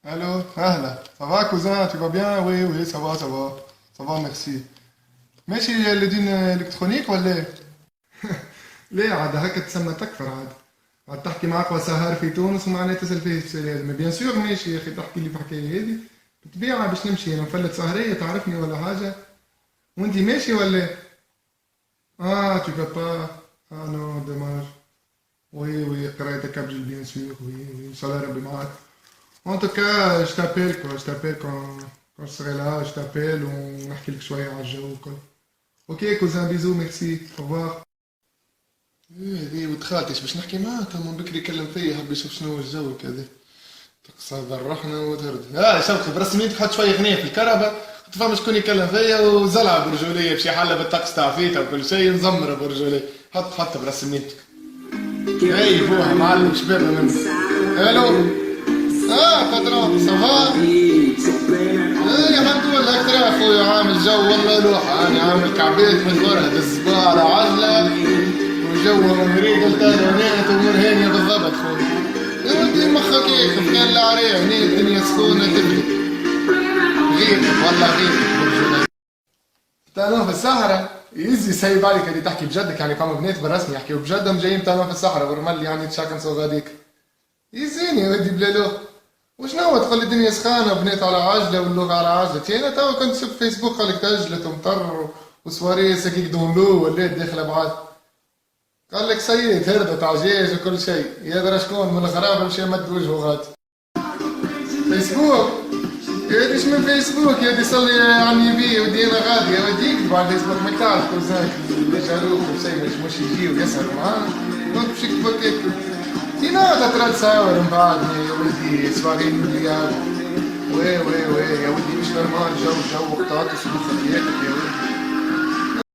Allô, أهلا. Ça va cousin, tu vas bien? Oui, oui, ça va, ça va. Ça va, merci. ماشي الدين الكترونيك ولا إيه؟ ليه عاد هكا تسمى تكفر عاد تحكي معك وسهر في تونس ومعناها تسأل فيه السؤال هذا بيان سور ماشي يا أخي تحكي لي في الحكاية هذه بالطبيعة باش نمشي أنا مفلت سهرية تعرفني ولا حاجة وأنتي ماشي ولا إيه؟ tu peux pas. Ah non, dommage. Oui, oui, قرايتك أبجل bien sûr, oui, oui, إن شاء الله ربي معاك. En tout cas, je t'appelle quoi, je t'appelle quand je serai là, je t'appelle, on نحكي لك شوية على الجو quoi. Ok cousin, bisous, merci, au revoir. هذه ولد خالتي باش نحكي معاه تو من بكري يكلم فيا حب يشوف شنو هو الجو كذا تقصى ذرحنا وترد شوقي برسمي تحط شويه غنية في الكهرباء كنت فاهم شكون يكلم فيا وزلعه برجوليه بشي حله بالطقس تاع فيتا وكل شيء نزمر برجوليه حط برسميتك اي بوها معلم شباب منك الو باترون سافا يا حنقول لك ترى اخويا عامل جو والله لوحه انا عامل كعبيت من ورا بالصباع على عجله وجو مريق التالونات ومرهينيا بالضبط خويا يا ولدي مخك يخف كان العريه هني الدنيا سخونه تبلي غيرك والله غيرك تمام في الصحراء يزي سايب عليك اللي تحكي بجدك يعني كانوا بنات بالرسمي يحكيوا بجدهم جايين تمام في الصحراء ورمال يعني تشاكنسوا غاديك يزيني يا ودي بلا لوح وشنو تقول لي الدنيا سخانه بنات على عجله واللغه على عجلتي انا توا كنت شفت فيسبوك قال لك تأجلت ومطر وسواري سكيك دونلو ولات داخله بعاد قال لك سيد هردت عجاج وكل شيء يا درا شكون من الغرابه مشى مد وجهه غاد فيسبوك يا ودي من فيسبوك يا ودي صلي على النبي ودي انا غادي يا ودي يكتب على الفيسبوك ما تعرف كوزاك اللي جاروك وشيء مش يجي ويسهر معاه كنت باش يكتب هكاك هنا تترد تصاور من بعدني يا ولدي سواري مليار وي يا ولدي مش نورمال جو قطعات وسلوك خلياتك يا ولدي